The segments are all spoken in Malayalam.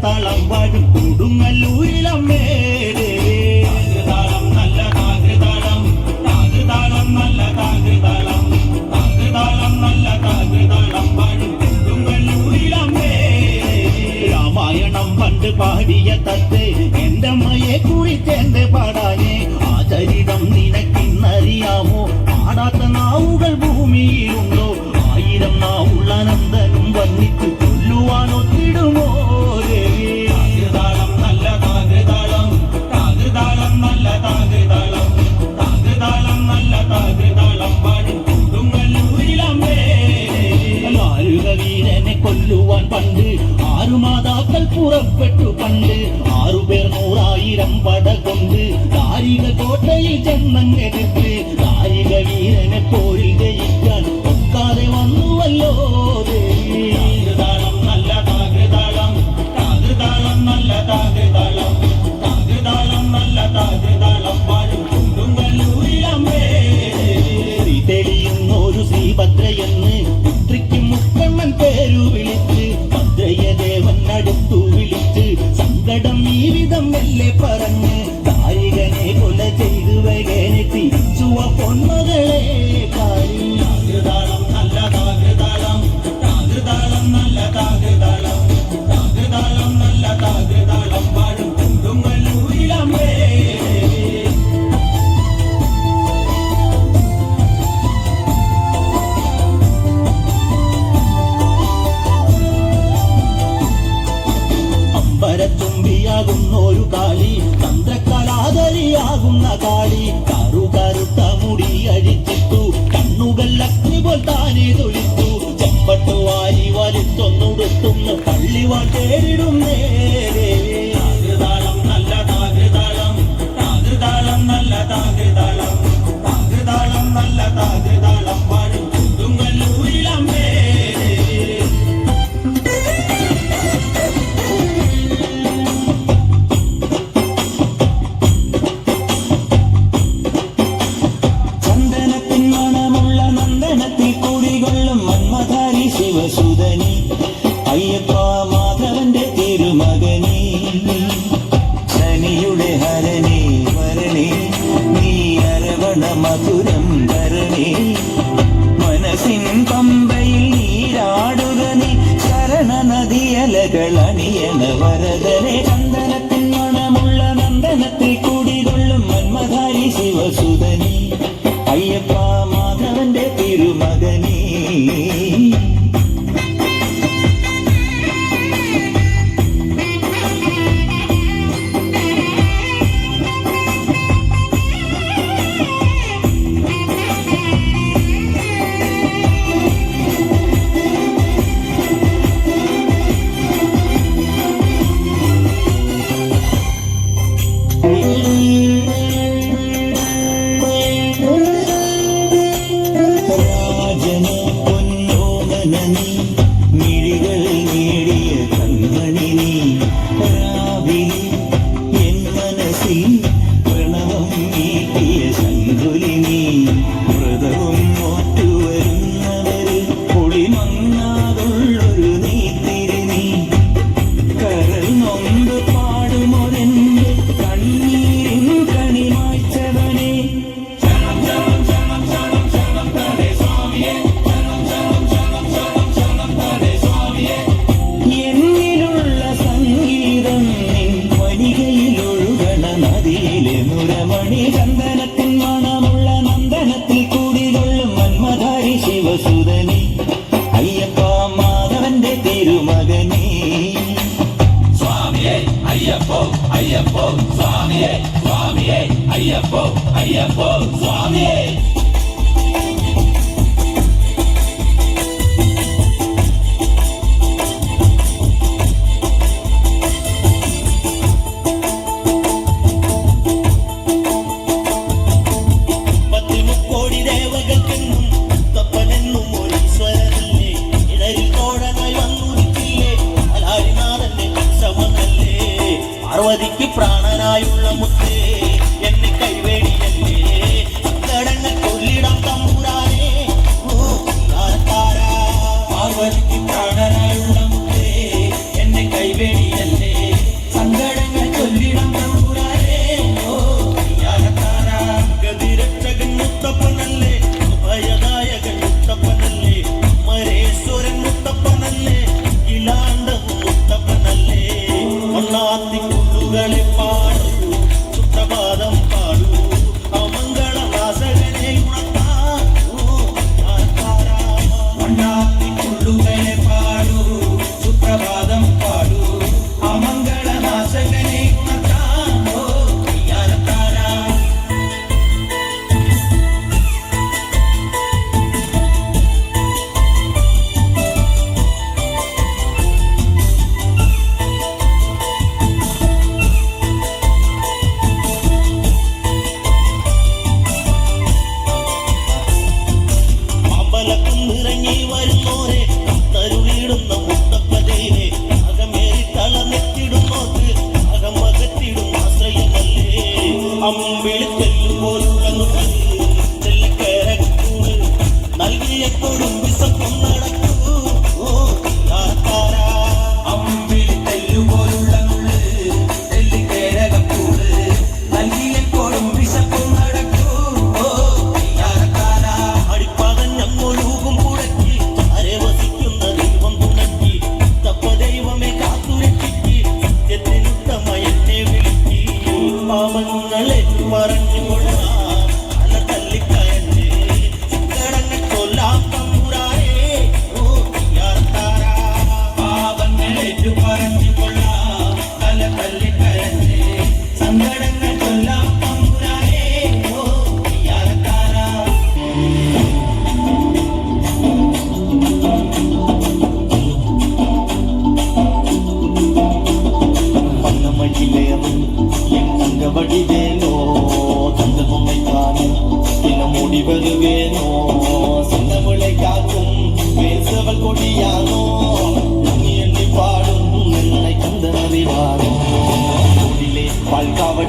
താകൃതാളം വാഴും കൊടുങ്ങല്ലൂരിലമ്മേ താകൃതാളം നല്ല താകൃതാളം താകൃതാളം നല്ല താകൃതാളം താകൃതാളം നല്ല താകൃതാളം വാഴും കൊടുങ്ങല്ലൂരിലമ്മേ രാമായണം പണ്ട് പാടിയ തത്തെ എന്റെ അമ്മയെ കുറിച്ചെന്റെ പാടാനേ ആ ചരിതം നിനക്കിന്നറിയാമോ പാടാത്ത നാവുകൾ ഭൂമിയിലുണ്ടോ ആയിരം നാവുള്ള നന്ദനും വന്നിച്ചു കൊല്ലുവാനൊത്തിടുമോ താകൃതാളം നല്ല താകൃതാളം താകൃതാളം നല്ല താകൃതാളം താകൃതാളം നല്ല താകൃതാളം പാടും കൊടുങ്ങല്ലൂരിലമ്മേ മാരുക വീരനെ കൊല്ലുവാൻ പണ്ട് 6 മാതാക്കൾ പുറപ്പെട്ടു പണ്ട് 6 പേർ 100,000 പട കൊണ്ട് ദാരിക കോട്ടയിൽ ചെന്നങ്ങെടുത്ത് ദാരിക വീരനെ പോരിൽ ജയിക്കാൻ ഒക്കാതെ വന്നുവല്ലോ താകൃതാളം നല്ല താകൃതാളം താകൃതാളം നല്ല താകൃതാളം താകൃതാളം നല്ല താകൃതാളം പാടും കൊടുങ്ങല്ലൂരിലമ്മേ തെളിയുന്നൊരു ശ്രീഭദ്രയെന്ന് പുത്രിക്ക് മുക്കണ്ണൻ പേരു വിളിച്ച് ഭദ്രയദേവൻ അടുത്തു വിളിച്ച് സങ്കടം ഈ വിധം മെല്ലെ പറഞ്ഞ് ദാരികനെ കൊല ചെയ്തു വകനെ തിരിച്ചുവ പൊന്മകളെ താകൃതാളം നല്ല താകൃതാളം താകൃതാളം നല്ല താകൃതാളം താകൃതാളം നല്ല താകൃതാളം പാടും കൊടുങ്ങല്ലൂരിലമ്മേ തുമ്പിയാകുന്നൊരു കാളി ചന്ദ്രകലാധരിയാകുന്ന കാളി കറുകറുത്ത മുടി അഴിച്ചിട്ടു കണ്ണുകൾ അഗ്നി പോൽ താനെ തൊളിച്ചു ചെമ്പട്ടു വാരി വലിച്ചൊന്നുടുത്തുന്നു പള്ളിവാൾ തേരിടും നേരെ താകൃതാളം നല്ല താകൃതാളം താകൃതാളം നല്ല താകൃതാളം താകൃതാളം നല്ല താകൃതാളം പാടും കൊടുങ്ങല്ലൂരിലമ്മേ ശിവസുതനി അയ്യപ്പ മാധവന്റെ തിരുമകനി ശനിയുടെ ഹരണി വരണി നീ അരവണ മധുരം ധരണി മനസ്സിൻ പമ്പയിൽ നീരാടുക നീ ശരണ നദിയലകൾ അണിയണ വരദനെ ചന്ദനത്തിൻ മണമുള്ള നന്ദനത്തിൽ കൂടികൊള്ളും മന്മധാരി ശിവസുതനി അയ്യപ്പ മാധവന്റെ തിരുമകനി ചന്ദനത്തിൻ മണമുള്ള നന്ദനത്തിൽ കൂടികൊള്ളും മന്മധാരി ശിവസുതനി അയ്യപ്പ മാധവന്റെ തിരുമകനി സ്വാമിയേ അയ്യപ്പോ അയ്യപ്പോ സ്വാമിയേ സ്വാമിയേ അയ്യപ്പോ അയ്യപ്പോ സ്വാമിയേ പാർവതിക്ക് പ്രാണനായുള്ള മുത്തേ എന്നെ കൈവേടിയല്ലേ സങ്കടങ്ങൾ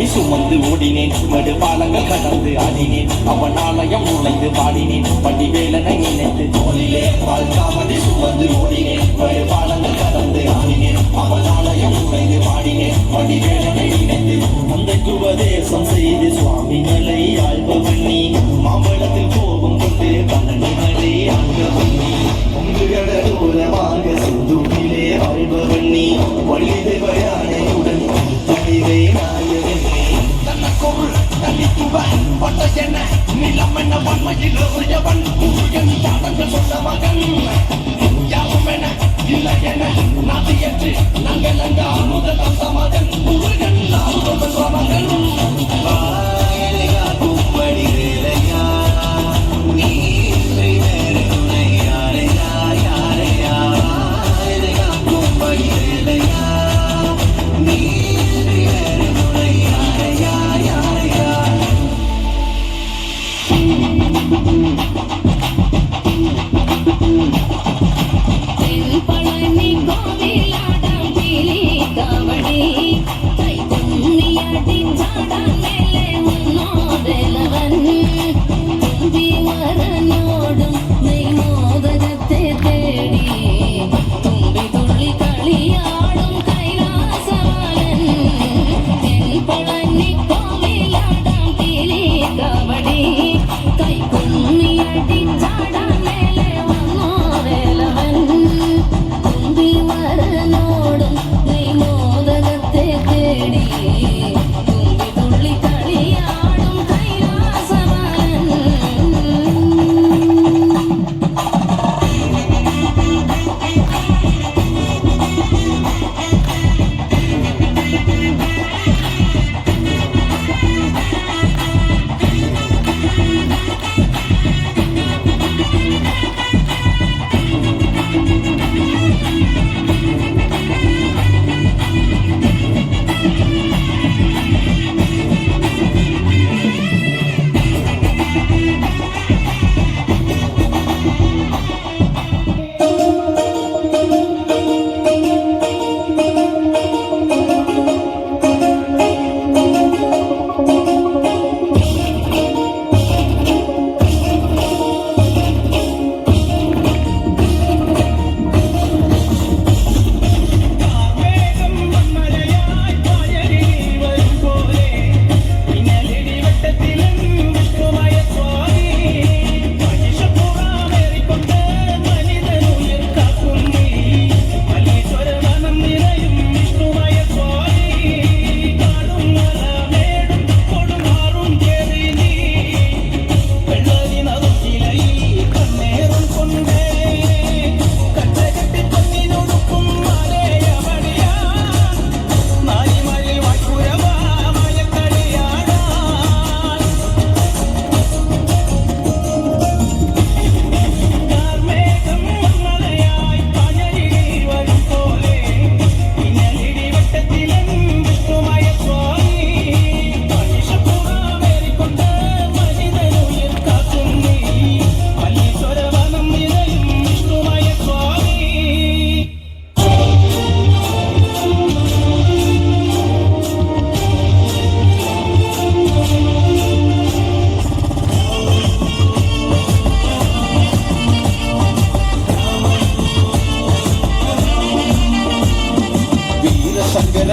காவடி சுமந்து ஓடினேன் மடு பாலங்கள் கடந்து ஆடினேன் அவன் ஆலயம் நுழைந்து பாடினேன் வடிவேலனை நினைத்து தோளிலே பால் காவடி சுமந்து ஓடினேன் மடு பாலங்கள் கடந்து ஆடினேன் அவன் ஆலயம் நுழைந்து பாடினேன் வடிவேலனை நினைத்து தந்தைக்கு உபதேசம் செய்து சுவாமிகளை ஆழ்பவன் நீ மாம்பழத்தில் கோபம் கொண்டு பன்னங்களை ஆழ்பவன் நீ உங்களோரமாக சிந்துவிலே ஆழ்பவன் நீ வழிதை வயானையுடன் துணிவை நாயகன் நீ தன்னக்கொருள் தனித்துவன் பட்ட என்ன நிலம் என்ன வன்மையில் எறியவன் முருகன் தாடங்கள் சொன்ன மகன் யாவும் என இல்லை என நாட்டியற்று நாங்கள் அங்க அமுத தந்த மகன் முருகன் ஆறுதல் மகன்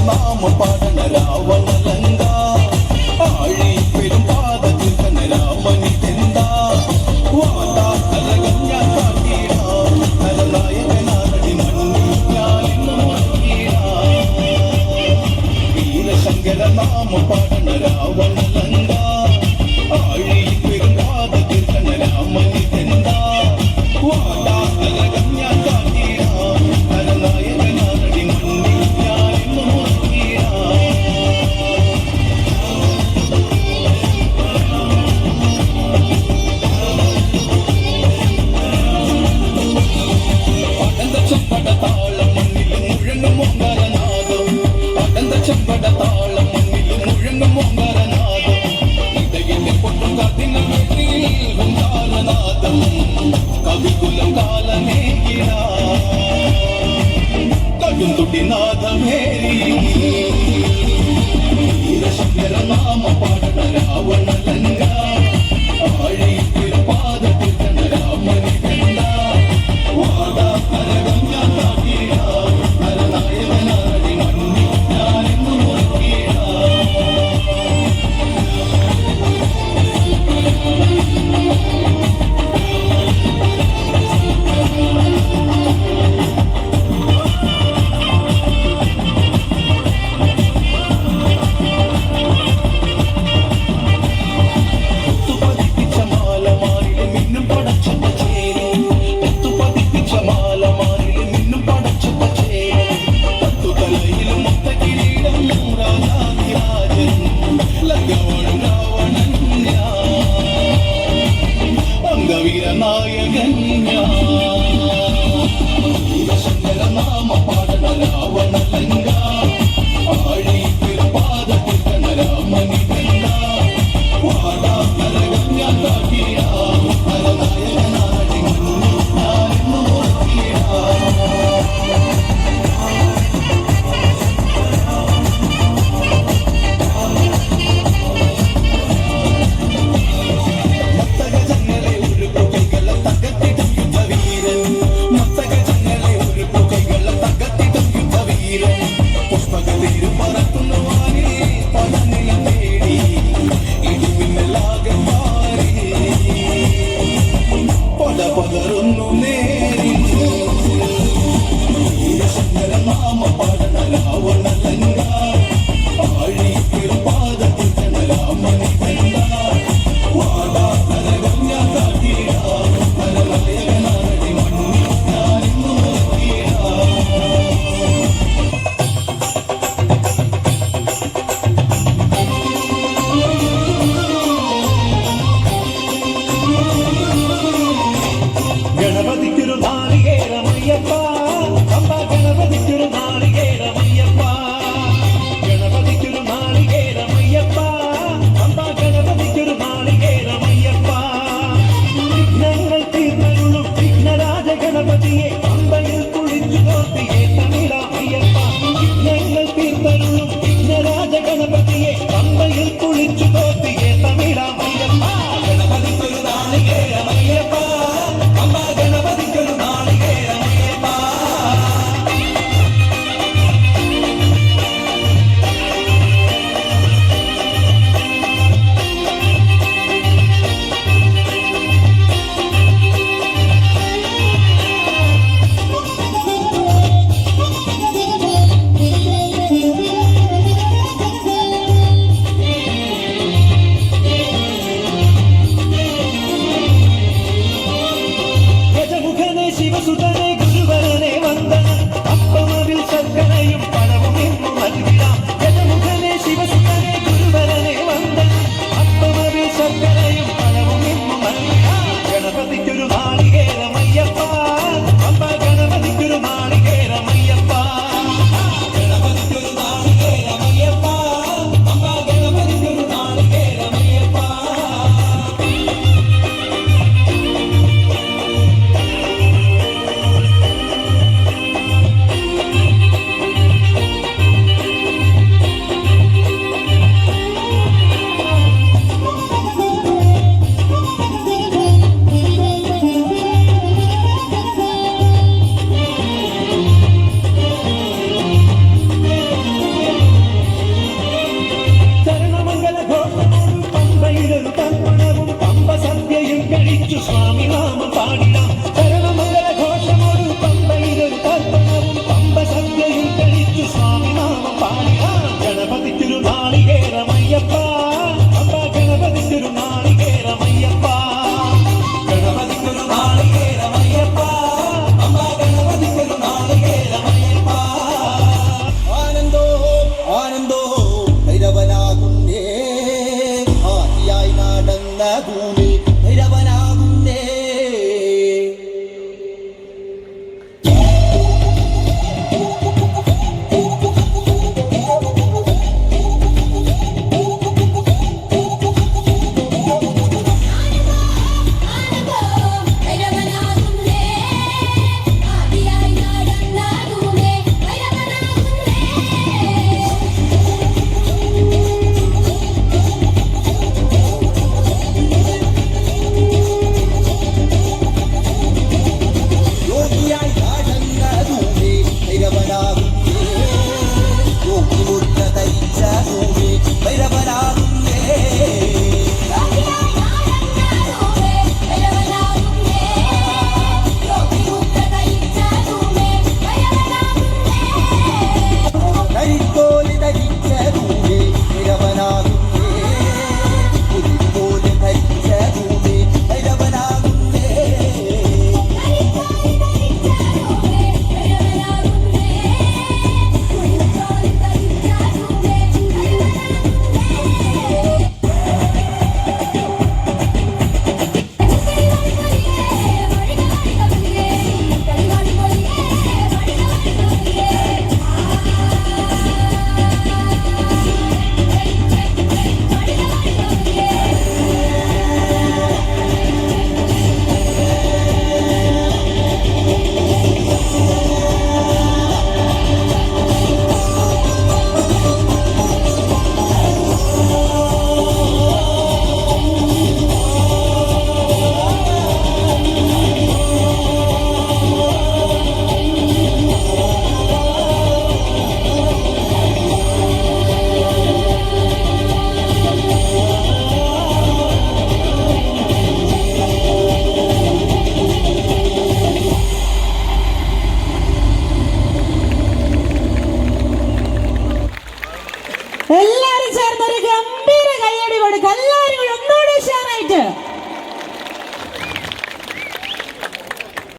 നാമ പാടന രാവണലങ്ക ആഴി പെരും പാദത്തിൽ തന്നെ രാമനി തെന്താ വാതാ കലകഞ്ഞ കാട്ടീട കലനായകനാടി മണ്ണി ഞാനിന്നു നോക്കീട വീരശങ്കര നാമ പാടന രാവണലങ്ക ആഴി പെരും പാദത്തിൽ തന്നെ രാമനി തെന്താ വാതാ കലകഞ്ഞ കാട്ടീട കലനായകനാടി മണ്ണി വീരശങ്കര നാമ പാടണ രാവണലങ്ക